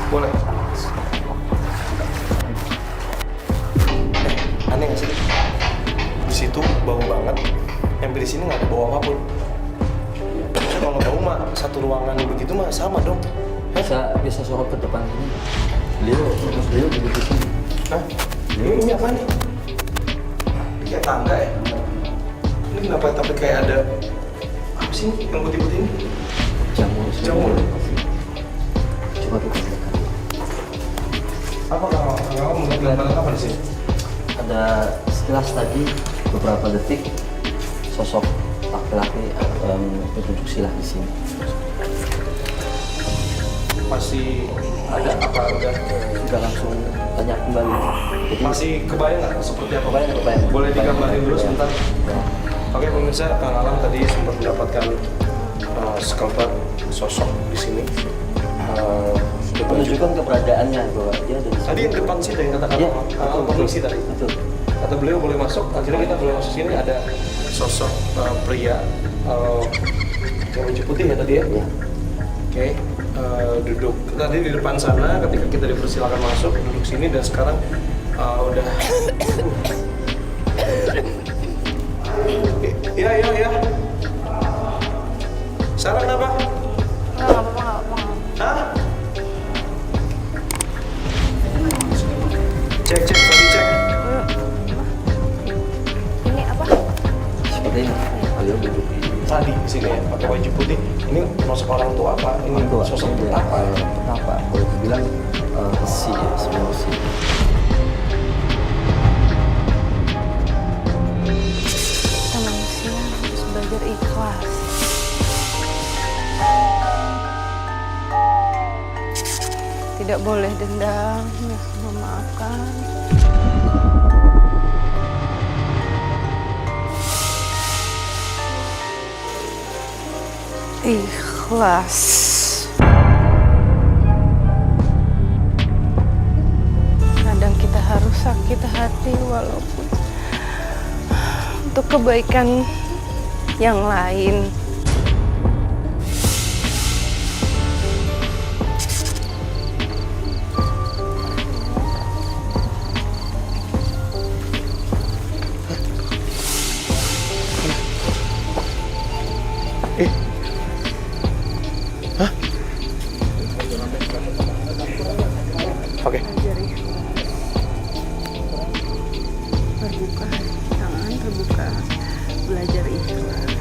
S3: Boleh. Aneh nggak sih? Di situ bau banget. Yang di sini nggak ada bau apapun. Maksudnya kalau bau mah satu ruangan begitu mah sama dong.
S6: Bisa sorot ke depan ini. Beliau duduk di sini.
S3: Hah? Ini apa nih? Ini kayak tangga ya? Ini kenapa tapi kayak ada apa sih yang putih-putih ini?
S6: Jamur.
S3: Jamur.
S6: Coba kita lihat.
S3: Apa kalau melihat gambaran apa di sini?
S6: Ada sekilas tadi beberapa detik sosok laki-laki berduduk silah di sini.
S3: Masih ada apa udah?
S6: Sudah langsung tanya kembali. Jadi
S3: Masih kebayang nggak seperti apa?
S6: Kebayang.
S3: Boleh digambarin dulu
S6: Ya.
S3: sebentar?
S6: Ya.
S3: Oke pemirsa, Kang Alam tadi sempat mendapatkan sekelumit sosok di sini.
S6: Menunjukkan keberadaannya bahwa dia ada di sini.
S3: Tadi yang depan sih yang katakan
S6: Iya,
S3: Kang Alam permisi tadi.
S6: Betul.
S3: Kata beliau boleh masuk, akhirnya kita boleh masuk sini ada sosok pria yang baju putih ya tadi ya.
S6: Ya.
S3: Oke, duduk tadi di depan sana ketika kita dipersilakan masuk duduk sini dan sekarang udah iya Sarah kenapa?
S1: Nggak apa-apa.
S3: Hah? Cek tadi cek
S1: Ini apa?
S6: Seperti ini. Beliau duduk di
S3: tadi di sini ya pakai baju putih ini sosok orang tua apa? Ini
S6: tua.
S3: sosok
S6: Dia,
S3: apa?
S6: petapa. Boleh dibilang besi ya, semua besi.
S1: tidak boleh dendam, ya, memaafkan. Ikhlas. Kadang kita harus sakit hati walaupun untuk kebaikan yang lain.
S2: Oke.
S1: Terbuka, jangan terbuka, belajar ikhlas.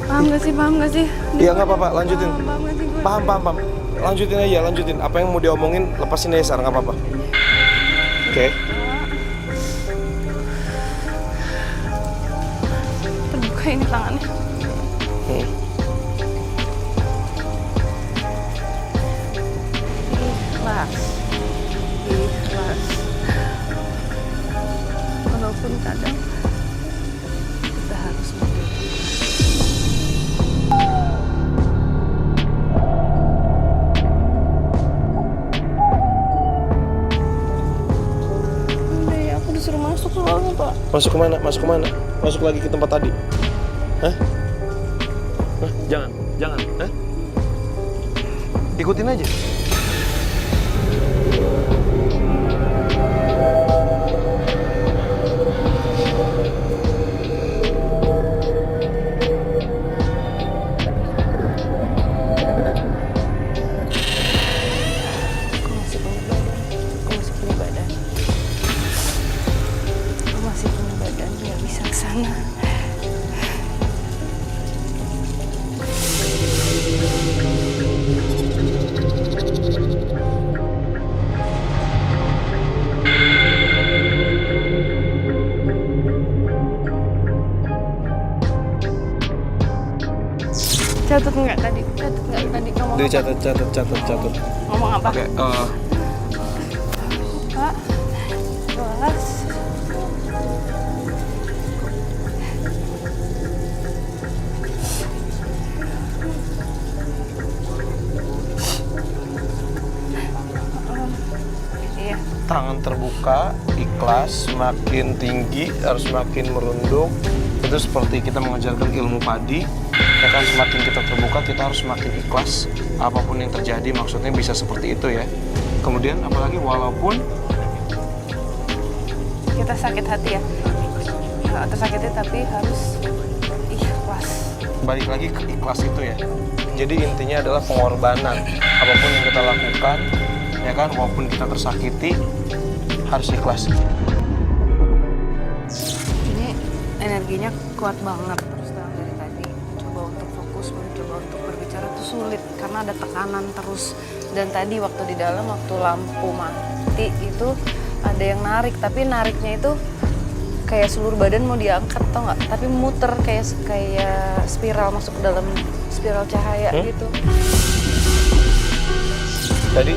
S1: Paham gak sih, paham gak sih?
S3: Iya nggak apa-apa, lanjutin.
S1: Paham gak sih gue?
S3: Paham. Lanjutin aja, lanjutin. Apa yang mau diomongin, lepasin aja sekarang, nggak apa-apa. Oke.
S1: Terbuka ini tangannya. Ikhlas. Ikhlas. Walaupun kadang kita harus mengerti. Udah ya, aku disuruh masuk soalnya, Pak.
S3: Masuk kemana? Masuk kemana? Masuk lagi ke tempat tadi? Hah? Jangan. Hah? Ikutin aja.
S1: Aku masih punya badan. Aku masih punya badan, nggak bisa ke sana. Catat nggak tadi? Ngomong
S3: Dia
S1: apa?
S3: catat.
S1: Ngomong apa?
S3: Oke,
S1: Pak, kelas. Iya.
S3: tangan terbuka, ikhlas, semakin tinggi harus semakin merunduk. Itu seperti kita mengajarkan ilmu padi, ya kan, semakin kita terbuka kita harus semakin ikhlas. Apapun yang terjadi maksudnya bisa seperti itu ya. Kemudian apalagi walaupun
S1: Kita sakit hati ya. Nggak tersakiti tapi harus ikhlas.
S3: balik lagi ke ikhlas itu ya. Jadi intinya adalah pengorbanan. Apapun yang kita lakukan, ya kan, walaupun kita tersakiti harus ikhlas.
S1: Ini energinya kuat banget terus terang dari tadi. Coba untuk fokus, mencoba untuk berbicara tuh sulit karena ada tekanan terus. Dan tadi waktu di dalam, waktu lampu mati itu ada yang narik, tapi nariknya itu kayak seluruh badan mau diangkat, tau nggak? Tapi muter kayak spiral masuk ke dalam spiral cahaya gitu.
S3: Tadi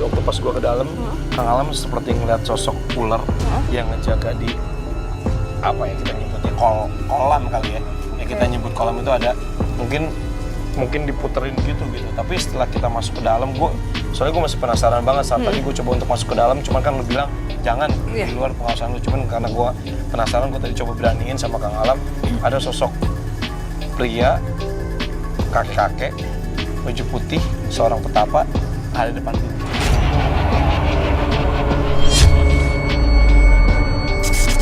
S3: waktu pas gua ke dalam, Kang Alam seperti ngeliat sosok ular yang ngejaga di apa ya kita nyebutnya kolam kali ya. Yang kita nyebut kolam itu ada mungkin diputerin gitu. Tapi setelah kita masuk ke dalam, soalnya gue masih penasaran banget saat tadi gue coba untuk masuk ke dalam, cuman kan lu bilang jangan di luar pengawasan lu. Cuman karena gue penasaran, gue tadi coba beraniin sama Kang Alam. Ada sosok pria, kakek-kakek, baju putih, seorang petapa, ada di depan pintu.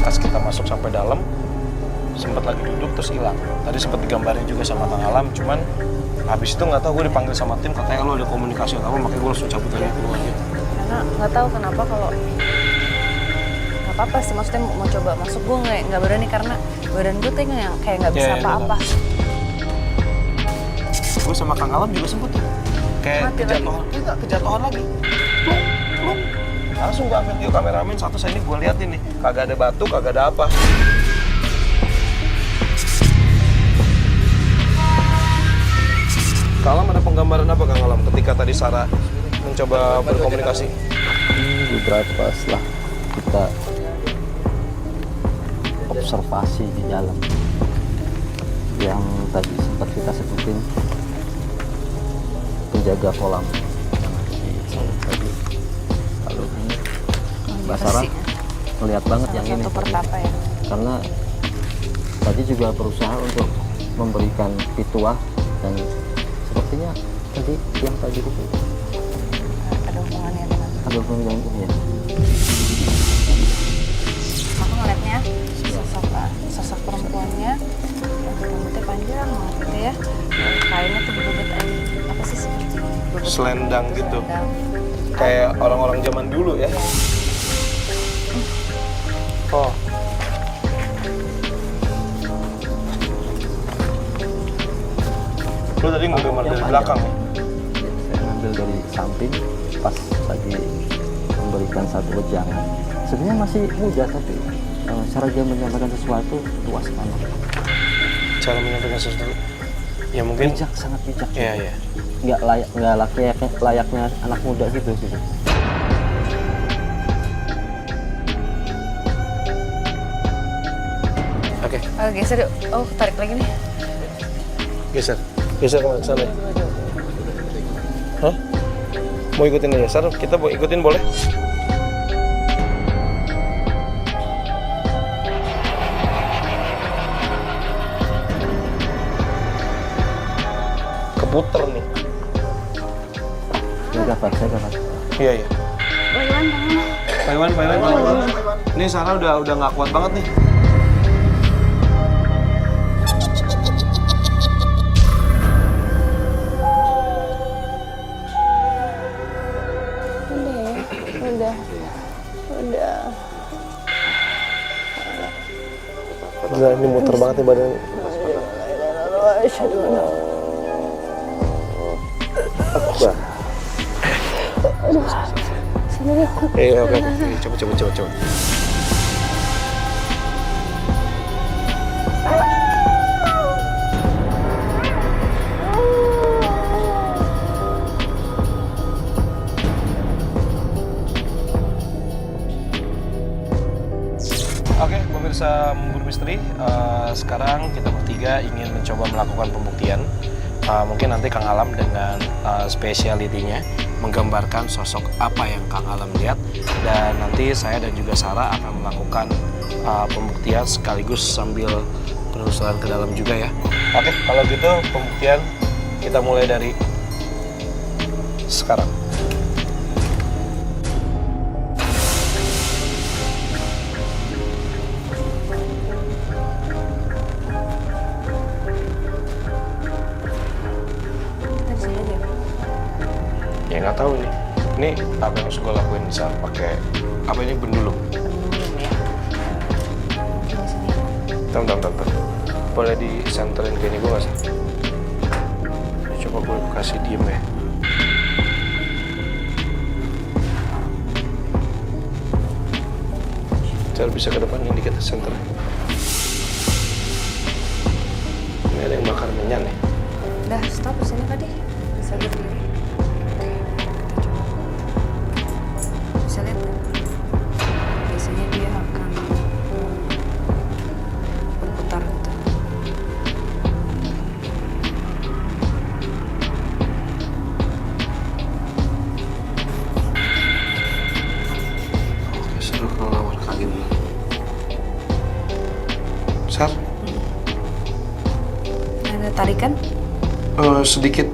S3: Pas kita masuk sampai dalam, sempat lagi duduk terus hilang. Tadi sempat digambarin juga sama Kang Alam, cuman habis itu nggak tahu gue dipanggil sama tim, katanya lo ada komunikasi atau apa, makanya gue langsung cabut dari keluar gitu.
S1: Karena nggak tahu kenapa kalau nggak apa-apa sih, maksudnya mau coba masuk gue nggak berani karena badan gue tuh yang kayak nggak bisa apa-apa.
S3: Gue sama Kang Alam juga sempet kayak
S1: Mati
S3: kejatuhan lagi. Pluk. Langsung gue ambil video kameramen satu saya ini gue liatin nih. Kagak ada batu, kagak ada apa. Kang Alam ada penggambaran apa Kang Alam ketika tadi Sarah mencoba berkomunikasi?
S6: Beberapa setelah kita observasi di dalam yang tadi sempat kita sebutin penjaga kolam yang ada di sana tadi, lalu ini Mbak Sarah melihat banget yang ini
S5: Satu pertapa ya.
S6: karena tadi juga berusaha untuk memberikan pituah dan sepertinya tadi yang tadi itu
S5: Ada hubungannya dengan
S6: ada hubungan ini ya.
S5: aku ngeliatnya sosok perempuannya rambutnya panjang banget gitu ya, kainnya tuh berbobot apa sih seperti bobot
S3: Selendang gitu.
S5: selendang.
S3: Kayak orang-orang zaman dulu ya. Oh. Lu tadi ngegambar dari belakang ya?
S6: Saya ngambil dari samping pas lagi memberikan satu wejangan. Sebenarnya masih muda tapi cara dia menyampaikan sesuatu luas banget.
S3: Cara menyampaikan sesuatu. Ya mungkin.
S6: Bijak, sangat bijak.
S3: Iya, iya.
S6: Nggak layaknya anak muda gitu.
S3: Oke,
S5: Geser yuk. Oh, tarik lagi nih.
S3: geser. Geser ke sana. Hah? Mau ikutin aja, Sar? Kita mau ikutin boleh? Keputer nih.
S6: Saya dapat.
S3: Iya, iya. Pak Iwan. Ini Sarah udah nggak kuat banget nih. Gila, ini muter banget nih badan. Akbar. Oke. Coba. Oke, pemirsa Memburu Misteri, sekarang kita bertiga ingin mencoba melakukan pembuktian. Mungkin nanti Kang Alam dengan spesialitinya menggambarkan sosok apa yang Kang Alam lihat, dan nanti saya dan juga Sarah akan melakukan pembuktian sekaligus sambil penelusuran ke dalam juga ya. Oke, kalau gitu pembuktian kita mulai dari sekarang. Ya nggak tahu nih. Ini apa yang harus gue lakuin, bisa pakai apa ini, bendulum?
S5: Belum ya.
S3: Bentar. Boleh disenterin ke ini gue nggak sih? Coba gue kasih diem ya. Cara bisa ke depan ini kita center. Ini ada yang bakar minyak nih.
S5: Udah, stop di sini tadi. Bisa berdiri. Bisa lihat nggak? Biasanya dia akan berputar gitu.
S3: Oke, seru kalau lawan kaki dulu. Sar?
S5: Ada tarikan?
S3: Sedikit.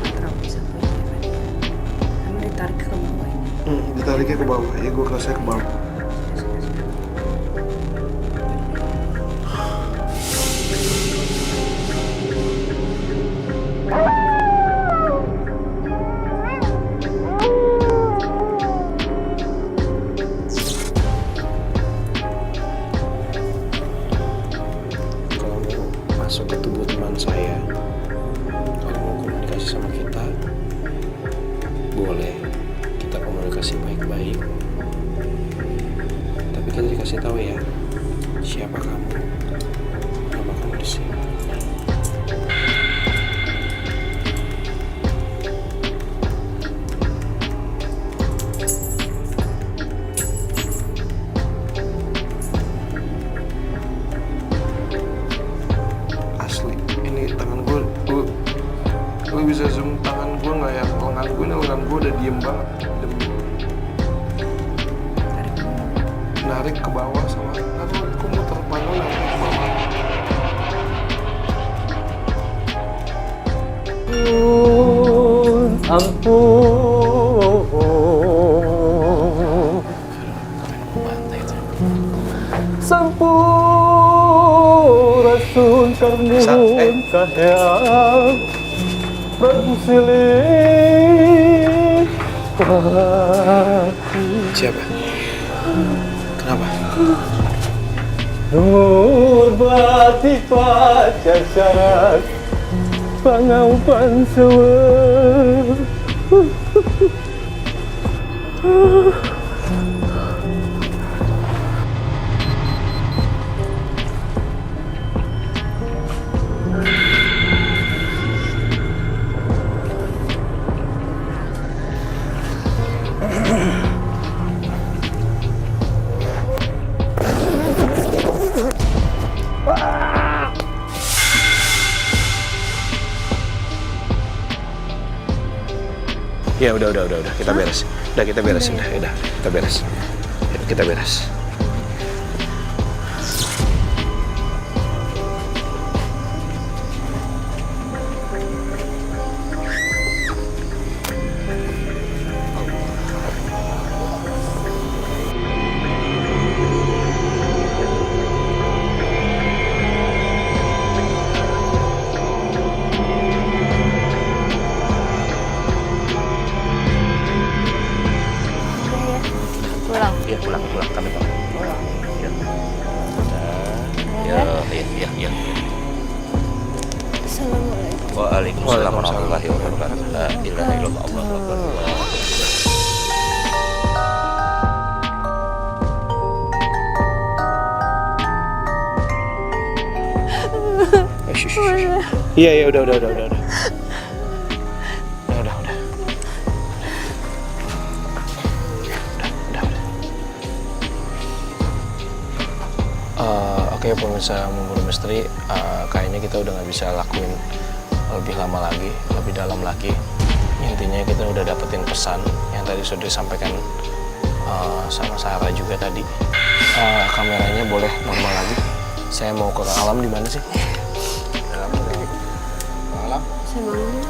S5: Terlalu bisa berdiri. Kamu ditarik ke bawah ini.
S3: Ditariknya ke bawah. Ya gue kerasnya ke bawah. Kalau mau masuk ke tubuh teman saya, kalau mau komunikasi sama kita, boleh.
S2: kasih baik-baik. Tapi kita dikasih tahu ya, siapa kamu, nama kamu di sini. Asli, ini tangan gue bisa zoom tangan gue nggak ya? Lengan gue udah diem banget. Narik ke bawah sama aku muter panel narik ke bawah.
S6: Ampun, sampurasun karnuhun kahayang bermusilih
S2: Siapa? Kenapa?
S6: Nur batik pacaran pangaupan sewer.
S2: Ya udah kita beres. Udah kita beres. Yuk, kita beres.
S1: Pulang.
S2: Iya pulang kami pulang. Ya. Udah. Ya.
S1: Assalamualaikum.
S7: Waalaikumsalam warahmatullahi wabarakatuh. La ilaha illallah, Allahu akbar.
S2: Iya udah. Udah. Oke, pemirsa Memburu Misteri, kayaknya kita udah nggak bisa lakuin lebih lama lagi, lebih dalam lagi. Intinya kita udah dapetin pesan yang tadi sudah disampaikan sama Sarah juga tadi. Kameranya boleh normal lagi. Saya mau ke alam di mana sih? Dalam lagi. Alam?
S1: Saya bangun.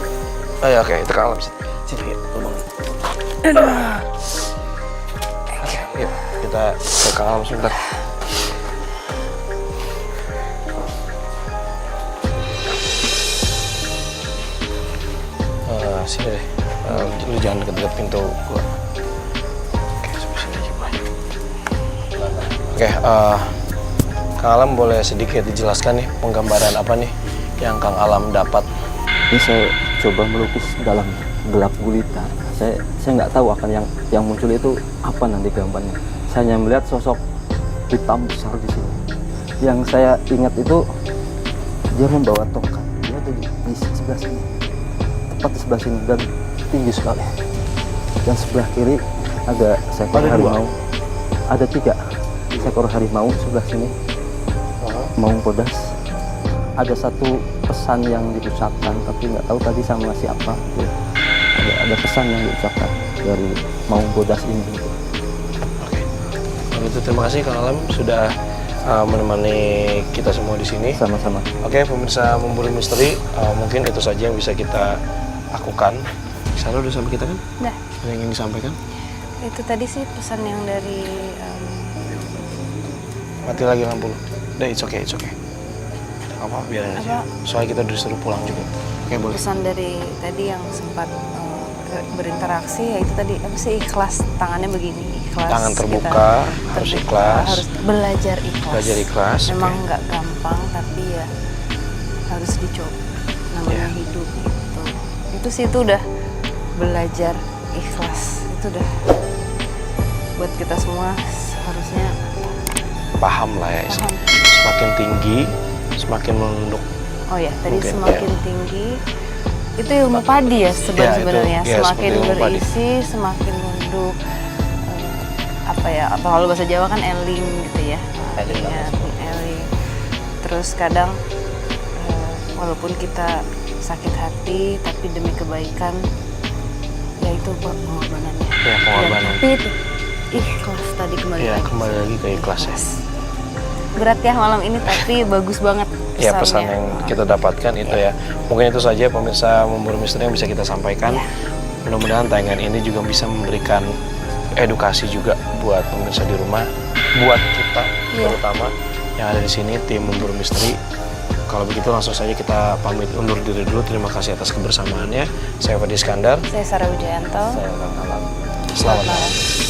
S2: Oh ya, oke, itu ke alam sih. Sini, yuk, lu bangun. Oke, yuk, kita ke alam sebentar. Sini deh, lu jangan deket-deket pintu gua. Oke, sebelah sini aja boy. Oke, Kang Alam boleh sedikit dijelaskan nih penggambaran apa nih yang Kang Alam dapat?
S6: Ini saya coba melukis dalam gelap gulita. Saya nggak tahu akan yang muncul itu apa nanti gambarnya. Saya hanya melihat sosok hitam besar di sini. Yang saya ingat itu dia membawa tongkat. Dia ada di sebelah sini, tepat di sebelah sini dan tinggi sekali. Dan sebelah kiri ada seekor harimau. Ada 3 seekor harimau sebelah sini. Mau podas. Ada satu pesan yang diucapkan, tapi nggak tahu tadi sama siapa. Ada pesan yang diucapkan dari mau bodas ini.
S2: Oke, kalau gitu terima kasih Kang Alam sudah menemani kita semua di sini.
S6: Sama-sama.
S2: Oke, pemirsa Memburu Misteri, mungkin itu saja yang bisa kita lakukan. Sarah udah sampai kita kan?
S1: Udah.
S2: Ada yang ingin disampaikan?
S1: Itu tadi sih pesan yang dari
S2: Mati lagi lampu lu. Udah, it's okay. Apa, biarin aja. Soalnya kita udah disuruh pulang juga. Oke, boleh.
S1: pesan dari tadi yang sempat berinteraksi, yaitu tadi apa sih, ikhlas, tangannya begini, ikhlas.
S2: Tangan terbuka, harus ikhlas.
S1: Harus belajar ikhlas.
S2: Belajar ikhlas.
S1: Memang
S2: oke.
S1: nggak gampang, tapi ya harus dicoba. Namanya hidup gitu. Itu sih itu udah belajar ikhlas. Itu udah buat kita semua harusnya
S2: Paham lah ya.
S1: paham.
S2: Semakin tinggi, semakin menunduk.
S1: Oh ya, tadi
S2: Mungkin,
S1: semakin tinggi itu ilmu padi ya sebenarnya.
S2: itu, ya,
S1: Semakin
S2: seperti ilmu padi.
S1: berisi, semakin nunduk. Apa ya? Apa kalau bahasa Jawa kan eling gitu ya.
S4: Eling
S1: Ya, eling. Terus kadang walaupun kita sakit hati, tapi demi kebaikan, ya itu pengorbanannya.
S2: Ya, pengorbanan.
S1: Tapi itu ikhlas tadi kembali
S2: Ya,
S1: lagi.
S2: kembali lagi ke ikhlas ya.
S1: Berat ya malam ini, tapi bagus banget
S2: Ya,
S1: pesannya.
S2: pesan yang kita dapatkan itu ya. Mungkin itu saja pemirsa Memburu Misteri yang bisa kita sampaikan. Mudah-mudahan tayangan ini juga bisa memberikan edukasi juga buat pemirsa di rumah, buat kita terutama yang ada di sini tim Memburu Misteri. Kalau begitu langsung saja kita pamit undur diri dulu. Terima kasih atas kebersamaannya. Saya Fadi Iskandar.
S1: Saya Sarah Wijayanto.
S6: Saya orang alam.
S2: Selamat malam.